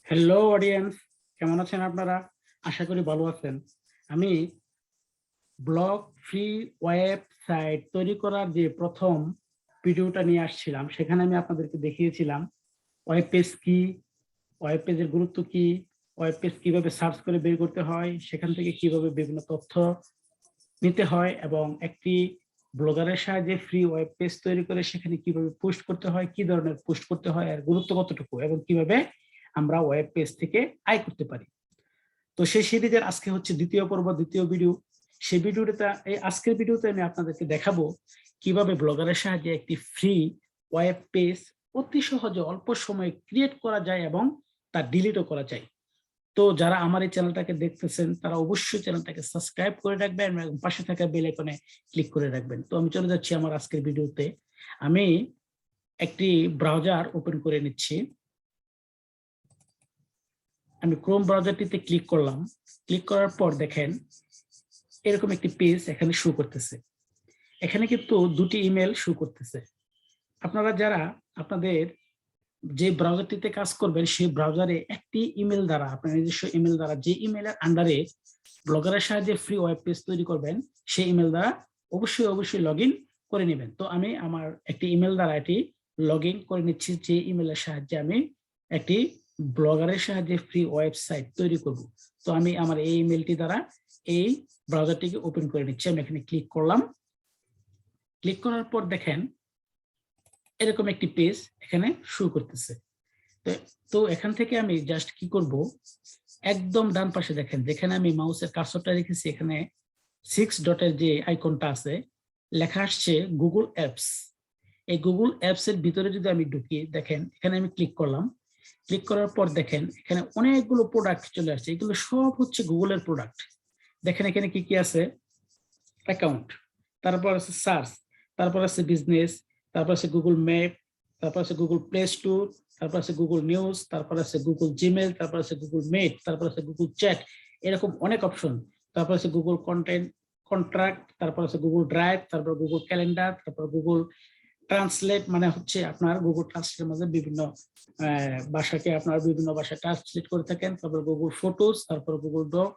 Hello audience, কেমন আছেন আপনারা? আশা করি ভালো আছেন। আমি ব্লগ ফ্রি ওয়েবসাইট তৈরি করার যে প্রথম ভিডিওটা নিয়ে আসছিলাম, সেখানে আমি আপনাদেরকে দেখিয়েছিলাম ওয়েব পেজ কি, ওয়েব পেজের গুরুত্ব কি, ওয়েব পেজ কিভাবে সার্চ করে বের করতে হয়, সেখান থেকে কিভাবে বিভিন্ন তথ্য নিতে হয় এবং একটি ব্লগারের সাহায্যে ফ্রি ওয়েব পেজ তৈরি করে সেখানে কিভাবে পোস্ট করতে হয়, কি ধরনের পোস্ট করতে হয়, আর গুরুত্ব কতটুকু, এবং কিভাবে আমরা ওয়েব পেজ থেকে আয় করতে পারি। তো সেই সিরিজের আজকে হচ্ছে দ্বিতীয় পর্ব, দ্বিতীয় ভিডিও। সেই ভিডিওটা, এই আজকের ভিডিওতে আমি আপনাদেরকে দেখাবো কিভাবে ব্লগারের সাহায্যে একটি ফ্রি ওয়েব পেজ অতি সহজে অল্প সময়ে ক্রিয়েট করা যায় এবং তা ডিলিটও করা যায়। তো যারা আমার এই চ্যানেলটাকে দেখতেছেন তারা অবশ্যই চ্যানেলটাকে সাবস্ক্রাইব করে রাখবেন এবং পাশে থাকা বেল আইকনে ক্লিক করে রাখবেন। তো আমি চলে যাচ্ছি আমার আজকের ভিডিওতে। আমি একটি ব্রাউজার ওপেন করে নিচ্ছি। আমি ক্রোম ব্রাউজারটিতে ক্লিক করলাম। ক্লিক করার পর দেখেন এরকম একটি পেজ এখানে শো করতেছে। এখানে কিন্তু দুটি ইমেল শো করতেছে। আপনারা যারা আপনাদের যে ব্রাউজারটিতে কাজ করবেন সেই ব্রাউজারে একটি ইমেল দ্বারা, আপনার নিজস্ব ইমেল দ্বারা, যে ইমেলের আন্ডারে ব্লগারের সাহায্যে ফ্রি ওয়েব পেজ তৈরি করবেন সেই ইমেল দ্বারা অবশ্যই লগ ইন করে নেবেন। তো আমি আমার একটি ইমেল দ্বারা এটি লগ ইন করে নিচ্ছি, যে ইমেলের সাহায্যে আমি একটি ব্লগারের সাহায্যে ফ্রি ওয়েবসাইট তৈরি করব। তো আমি আমার এই ইমেলটি দ্বারা এই ব্রাউজারটিকে ওপেন করে নিচ্ছি। আমি এখানে ক্লিক করলাম। ক্লিক করার পর দেখেন এরকম একটি পেজ এখানে শো করতেছে। তো এখান থেকে আমি জাস্ট কি করব, একদম ডান পাশে দেখেন যেখানে আমি মাউসের কার্সরটা রেখেছি, এখানে 6 ডটের যে আইকনটা আছে, লেখা আসছে গুগল অ্যাপস। এই গুগল অ্যাপস এর ভিতরে যদি আমি ঢুকি, দেখেন এখানে আমি ক্লিক করলাম। ক্লিক করার পর দেখেন এখানে অনেকগুলো প্রোডাক্ট চলে আসছে। এগুলো সব হচ্ছে গুগলের প্রোডাক্ট। দেখেন এখানে কি কি আছে, অ্যাকাউন্ট, তারপর আছে সার্চ, তারপর আছে বিজনেস, তারপর আছে গুগল ম্যাপ, তারপর আছে গুগল প্লে স্টোর, তারপর আছে গুগল নিউজ, তারপর আছে গুগল জিমেল, তারপর আছে গুগল মিট, তারপর আছে গুগল চ্যাট, এরকম অনেক অপশন। তারপর আছে গুগল কন্টেন্ট কন্ট্রাক্ট, তারপর আছে গুগল ড্রাইভ, তারপর গুগল ক্যালেন্ডার, তারপর গুগল ট্রান্সলেট, মানে হচ্ছে আপনার গুগল ট্রান্সলেটের মধ্যে বিভিন্ন ভাষাকে আপনার বিভিন্ন ভাষায় ট্রান্সলেট করে থাকেন। তারপর গুগল ফটোস, তারপর গুগল ডক,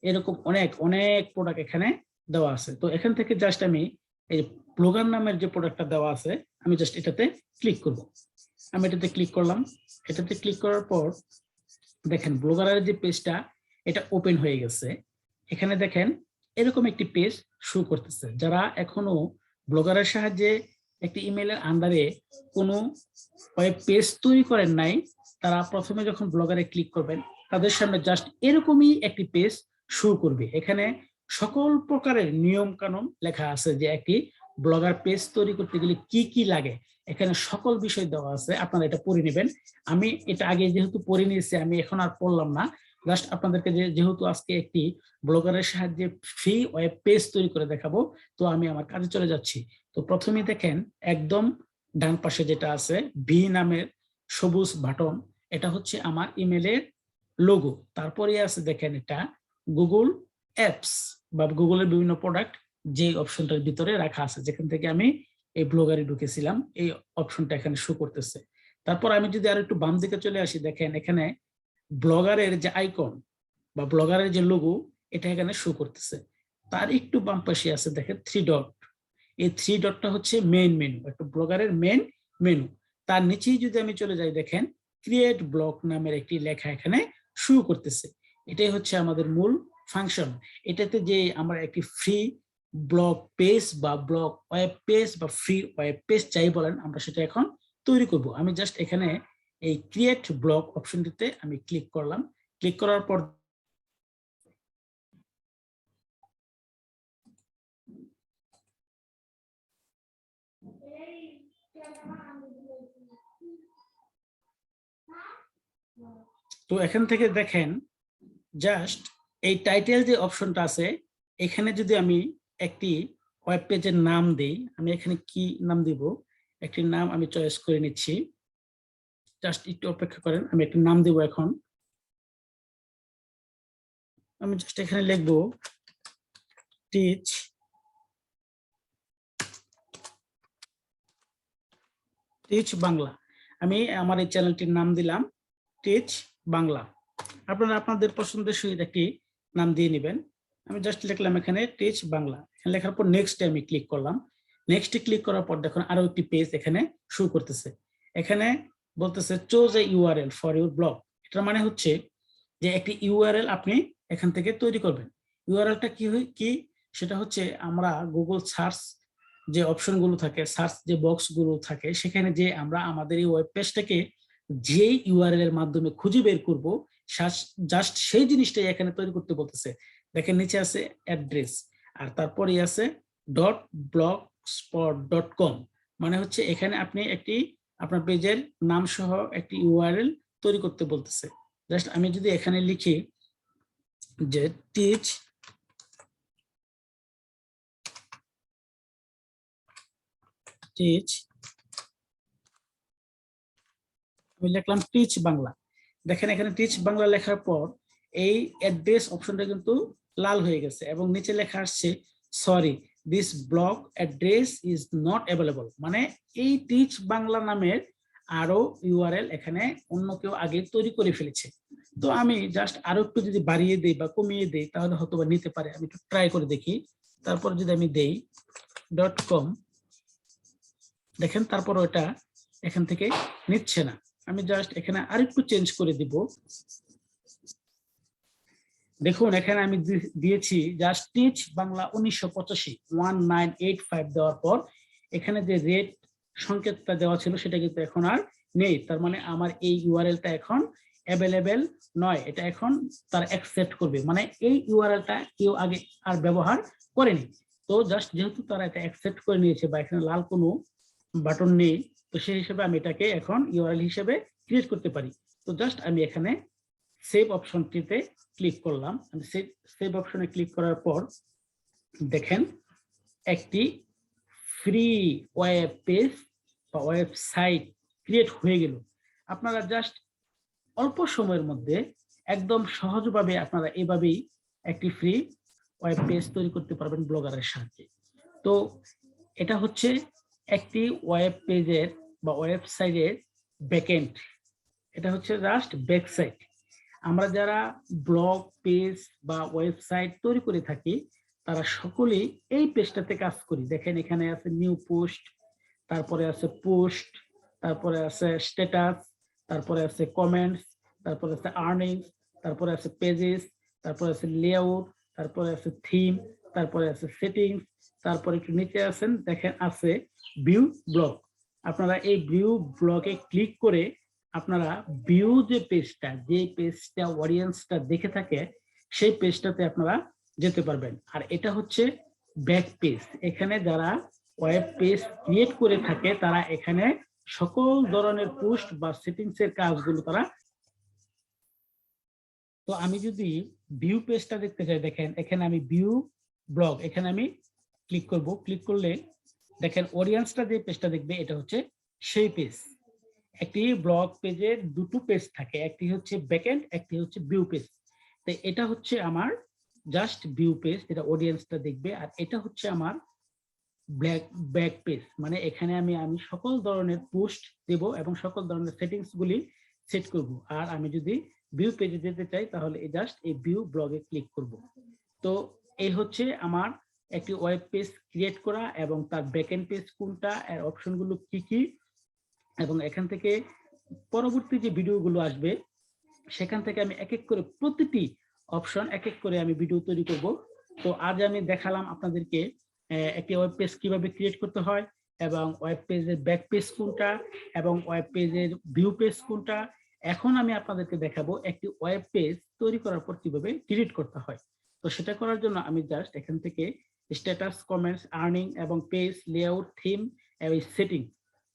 এরকম অনেক অনেক প্রোডাক্ট এখানে দেওয়া আছে। তো এখান থেকে জাস্ট আমি এই ব্লগার নামের যে প্রোডাক্টটা দেওয়া আছে, আমি জাস্ট এটাতে ক্লিক করব। আমি এটাতে ক্লিক করলাম। এটাতে ক্লিক করার পর দেখেন ব্লগারের যে পেজটা এটা ওপেন হয়ে গেছে। এখানে দেখেন এরকম একটি পেজ শো করতেছে। যারা এখনো ব্লগারের সাহায্যে একটি ইমেলের আন্ডারে কোনো ওয়েব পেজ তৈরি করেন নাই, তারা প্রথমে যখন ব্লগারে ক্লিক করবেন তাদের সামনে জাস্ট এরকমই একটি পেজ শো করবে। এখানে সকল প্রকারের নিয়ম কানুন লেখা আছে, যে একটি ব্লগার পেজ তৈরি করতে গেলে কি কি লাগে, এখানে সকল বিষয় দেওয়া আছে। আপনারা এটা পড়ে নেবেন। আমি এটা আগে যেহেতু পড়ে নিয়েছি, আমি এখন আর পড়লাম না। জাস্ট আপনাদেরকে যেহেতু আজকে একটি ব্লগারের সাহায্যে ফ্রি ওয়েব পেজ তৈরি করে দেখাবো, তো আমি আমার কাজে চলে যাচ্ছি। তো প্রথমেই দেখেন একদম ডান পাশে যেটা আছে ভি নামের সবুজ বাটন, এটা হচ্ছে আমার ইমেলের লোগো। তারপরে আছে দেখেন এটা গুগল অ্যাপস বা গুগলের বিভিন্ন প্রোডাক্ট, যে অপশনটার ভিতরে রাখা আছে, যেখান থেকে আমি এই ব্লগারে ঢুকেছিলাম, এই অপশনটা এখানে শো করতেছে। তারপর আমি যদি আর একটু বাম দিকে চলে আসি, দেখেন এখানে ব্লগারের যে আইকন বা ব্লগারের যে লোগো, এটা এখানে শো করতেছে। তার একটু বাম পাশে আছে দেখেন 3 ডট। এই 3 ডটটা হচ্ছে মেইন মেনু, একটা ব্লগারের মেইন মেনু। তার নিচেই যদি আমি চলে যাই, দেখেন ক্রিয়েট ব্লগ নামের একটি লেখা এখানে শো করতেছে। এটাই হচ্ছে আমাদের মূল ফাংশন। এটাতে যে আমরা একটি ফ্রি ব্লগ পেজ বা ব্লগ ওয়েব পেজ বা ফ্রি ওয়েব পেজ চাই বলেন, আমরা সেটা এখন তৈরি করব। আমি জাস্ট এখানে এই ক্রিয়েট ব্লগ অপশনটিতে আমি ক্লিক করলাম। ক্লিক করার পর তো এখান থেকে দেখেন জাস্ট এই টাইটেল যে অপশনটা আছে, এখানে যদি আমি একটি ওয়েব পেজের নাম দিই, আমি এখানে কি নাম দিব, একটি নাম আমি চয়েস করে নিচ্ছি। জাস্ট একটু অপেক্ষা করেন, আমি একটি নাম দিব। এখন আমি জাস্ট এখানে লিখবো টিচ বাংলা। আমি আমার এই চ্যানেলটির নাম দিলাম টিচ বাংলা। আপনারা আপনাদের পছন্দের সহিত একটি নাম দিয়ে নেবেন। আমি জাস্ট লিখলাম এখানে টিচ বাংলা। এখানে লেখার পর নেক্সটে আমি ক্লিক করলাম। নেক্সটে ক্লিক করার পর দেখুন আরো একটি পেজ এখানে শো করতেছে। এখানে বলতেছে choose a URL for your blog. এটার মানে হচ্ছে যে একটি ইউআরএল আপনি এখান থেকে তৈরি করবেন। ইউআরএলটা কি সেটা হচ্ছে আমরা গুগল সার্চ যে অপশনগুলো থাকে, সার্চ যে বক্সগুলো থাকে, সেখানে যে আমরা আমাদের এই ওয়েব পেজটাকে যেই ইউআরএল এর মাধ্যমে খুঁজে বের করব, জাস্ট সেই জিনিসটাই এখানে তৈরি করতে বলতেছে। দেখেন নিচে আছে অ্যাড্রেস আর তারপরে আছে .blogspot.com, মানে হচ্ছে এখানে আপনি একটি আপনার পেজের নাম সহ একটি ইউআরএল তৈরি করতে বলতেছে। জাস্ট আমি যদি এখানে লিখি যে টিচ আমি লিখলাম টিচ বাংলা। দেখেন এখানে টিচ বাংলা লেখার পর এই অ্যাড্রেস অপশনটা কিন্তু লাল হয়ে গেছে এবং নিচে লেখা আসছে sorry this blog address is not available, মানে এই টিচ বাংলা নামের আরো ইউআরএল এখানে অন্য কেউ আগে তৈরি করে ফেলেছে। তো আমি জাস্ট আরো একটু যদি বাড়িয়ে দেই বা কমিয়ে দেই তাহলে হয়তো বা নিতে পারে। আমি একটু ট্রাই করে দেখি। তারপর যদি আমি দেই .com, দেখেন তারপর ওটা এখান থেকে নিচ্ছে না। আমি জাস্ট এখানে আরেকটু চেঞ্জ করে দিব। দেখুন এখানে আমি দিয়েছি জাস্ট টিচ বাংলা 1985 1985 দেওয়ার পর এখানে যে রেট সংকেতটা দেওয়া ছিল সেটা কিন্তু এখন আর নেই। তার মানে আমার এই ইউআরএলটা এখন অ্যাভেলেবেল নয়, এটা এখন তার অ্যাকসেপ্ট করবে, মানে এই ইউআরএলটা কেউ আগে আর ব্যবহার করেনি। তো জাস্ট যেহেতু তারা এটা অ্যাকসেপ্ট করে নিয়েছে বা এখানে লাল কোনো বাটন নেই, তো সেই হিসেবে আমি এটাকে এখন ইউআরএল হিসেবে ক্রিয়েট করতে পারি। তো জাস্ট আমি এখানে সেভ অপশনটিতে ক্লিক করলাম। আমি সেভ অপশনে ক্লিক করার পর দেখেন একটি ফ্রি ওয়েব পেজ বা ওয়েবসাইট ক্রিয়েট হয়ে গেল। আপনারা জাস্ট অল্প সময়ের মধ্যে একদম সহজভাবে আপনারা এভাবেই একটি ফ্রি ওয়েব পেজ তৈরি করতে পারবেন ব্লগারের সাহায্যে। তো এটা হচ্ছে একটি ওয়েব পেজের বা ওয়েবসাইটের ব্যাকএন্ড, এটা হচ্ছে জাস্ট ব্যাকসাইট। আমরা যারা ব্লগ পেজ বা ওয়েবসাইট তৈরি করে থাকি তারা সকলেই এই পেজটাতে কাজ করি। দেখেন এখানে আছে নিউ পোস্ট, তারপরে আছে পোস্ট, তারপরে আছে স্ট্যাটাস, তারপরে আছে কমেন্টস, তারপরে আছে আর্নিংস, তারপরে আছে পেজেস, তারপরে আছে লেআউট, তারপরে আছে থিম, তারপরে আছে সেটিংস, তারপরে একটু নিচে আছেন দেখেন আছে ভিউ ব্লগ। আপনারা এই ভিউ ব্লগে ক্লিক করে আপনারা ভিউ যে পেজটা অডিয়েন্সটা দেখে থাকে সেই পেজটাতে আপনারা যেতে পারবেন। আর এটা হচ্ছে ব্যাক পেজ, এখানে যারা ওয়েব পেজ ক্রিয়েট করে থাকে তারা এখানে সকল ধরনের পোস্ট বা সেটিংস এর কাজগুলো তারা। তো আমি যদি ভিউ পেজটা দেখতে চাই, দেখেন এখানে আমি ভিউ ব্লগ এখানে আমি ক্লিক করব। ক্লিক করলে দেখেন অডিয়েন্সটা যে পেজটা দেখবে এটা হচ্ছে সেই পেজ। একটি ব্লগ পেজের দুটো পেজ থাকে, একটি হচ্ছে ব্যাকএন্ড, একটি হচ্ছে ভিউ পেজ। তো এটা হচ্ছে আমার জাস্ট ভিউ পেজ, যেটা অডিয়েন্সটা দেখবে, আর এটা হচ্ছে আমার ব্যাক পেজ, মানে এখানে আমি সকল ধরনের পোস্ট দেব এবং সকল ধরনের সেটিংস গুলি সেট করব। আর আমি যদি ভিউ পেজে যেতে চাই তাহলে জাস্ট এই ভিউ ব্লগে ক্লিক করব। তো এই হচ্ছে আমার একটি ওয়েব পেজ ক্রিয়েট করা এবং তার ব্যাকএন্ড পেজ কোনটা, এর অপশনগুলো কি কি, এবং এখান থেকে পরবর্তী যে ভিডিওগুলো আসবে সেখান থেকে আমি এক এক করে প্রতিটি অপশন এক এক করে আমি ভিডিও তৈরি করব। তো আজ আমি দেখালাম আপনাদেরকে একটি ওয়েব পেজ কিভাবে ক্রিয়েট করতে হয় এবং ওয়েব পেজের ব্যাক পেজ কোনটা এবং ওয়েব পেজের ভিউ পেজ কোনটা। এখন আমি আপনাদেরকে দেখাবো একটি ওয়েব পেজ তৈরি করার পর কিভাবে ডিলিট করতে হয়। তো সেটা করার জন্য আমি জাস্ট এখান থেকে স্ট্যাটাস, কমেন্টস, আর্নিং এবং পেজ, লেআউট, থিম এবং সেটিং,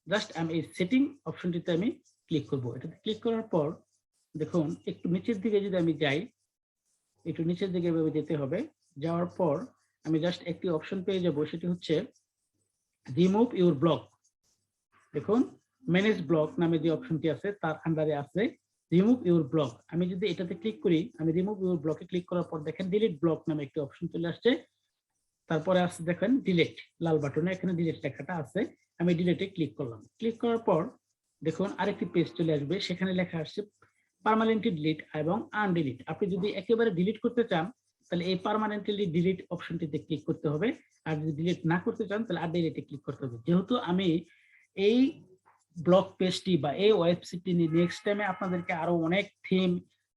জাস্ট আমি এই সেটিং অপশনটিতে আমি ক্লিক করব। এটাতে ক্লিক করার পর দেখুন একটু নিচের দিকে যদি আমি যাই, একটু নিচের দিকে এভাবে যেতে হবে। যাওয়ার পর আমি জাস্ট একটি অপশন পেয়ে যাব, সেটি হচ্ছে রিমুভ ইউর ব্লক। দেখুন ম্যানেজ ব্লক নামে যে অপশনটি আছে তার আন্ডারে আছে রিমুভ ইউর ব্লক। আমি যদি এটাতে ক্লিক করি, আমি রিমুভ ইউর ব্লকে ক্লিক করার পর দেখেন ডিলিট ব্লক নামে একটি অপশন চলে আসছে। তারপরে আছে দেখেন ডিলিট, লাল বাটনে এখানে ডিলিট লেখাটা আছে। আমি ডিলিটে ক্লিক করলাম। ক্লিক করার পর দেখুন আরেকটি পেজ চলে আসবে, সেখানে লেখা আসছে পার্মানেন্টলি ডিলিট এবং আনডিলিট। আপনি যদি একেবারে ডিলিট করতে চান তাহলে এই পার্মানেন্টলি ডিলিট অপশনটিতে ক্লিক করতে হবে, আর যদি ডিলিট না করতে চান তাহলে আনডিলিটে ক্লিক করতে হবে। যেহেতু আমি এই ব্লগ পেজটি বা এই ওয়েবসাইটটি নিয়ে নেক্সট টাইমে আপনাদেরকে আরো অনেক থিম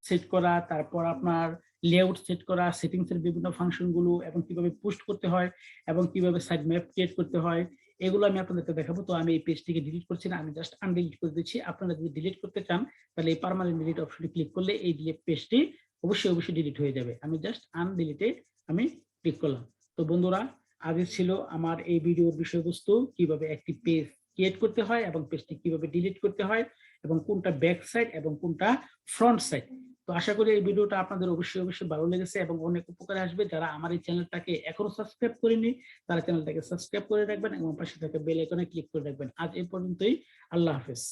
সেট করা, তারপর আপনার লেআউট সেট করা, সেটিংস এর বিভিন্ন ফাংশন গুলো এবং কিভাবে পোস্ট করতে হয় এবং কিভাবে সাইড ম্যাপ ক্রিয়েট করতে হয় এগুলো আমি আপনাদেরকে দেখাবো। তো আমি এই পেজটিকে ডিলিট করছি না, আমি জাস্ট আনডিলিট করে দিচ্ছি। আপনারা যদি ডিলিট করতে চান তাহলে এই পার্মানেন্ট ডিলিট অপশনে ক্লিক করলে এই ডিলিট পেজটি অবশ্যই ডিলিট হয়ে যাবে। আমি জাস্ট আনডিলিটে আমি ক্লিক করলাম। তো বন্ধুরা, আগে ছিল আমার এই ভিডিওর বিষয়বস্তু কিভাবে একটি পেজ ক্রিয়েট করতে হয় এবং পেজটি কিভাবে ডিলিট করতে হয় এবং কোনটা ব্যাক সাইড এবং কোনটা ফ্রন্ট সাইড। তো আশা করি এই ভিডিওটা আপনাদের অবশ্যই ভালো লেগেছে এবং অনেক উপকারে আসবে। যারা আমার এই চ্যানেলটাকে এখনো সাবস্ক্রাইব করেনি তারা চ্যানেলটাকে সাবস্ক্রাইব করে রাখবেন এবং পাশে থাকা বেল আইকনে ক্লিক করে রাখবেন। আজ এই পর্যন্তই, আল্লাহ হাফেজ।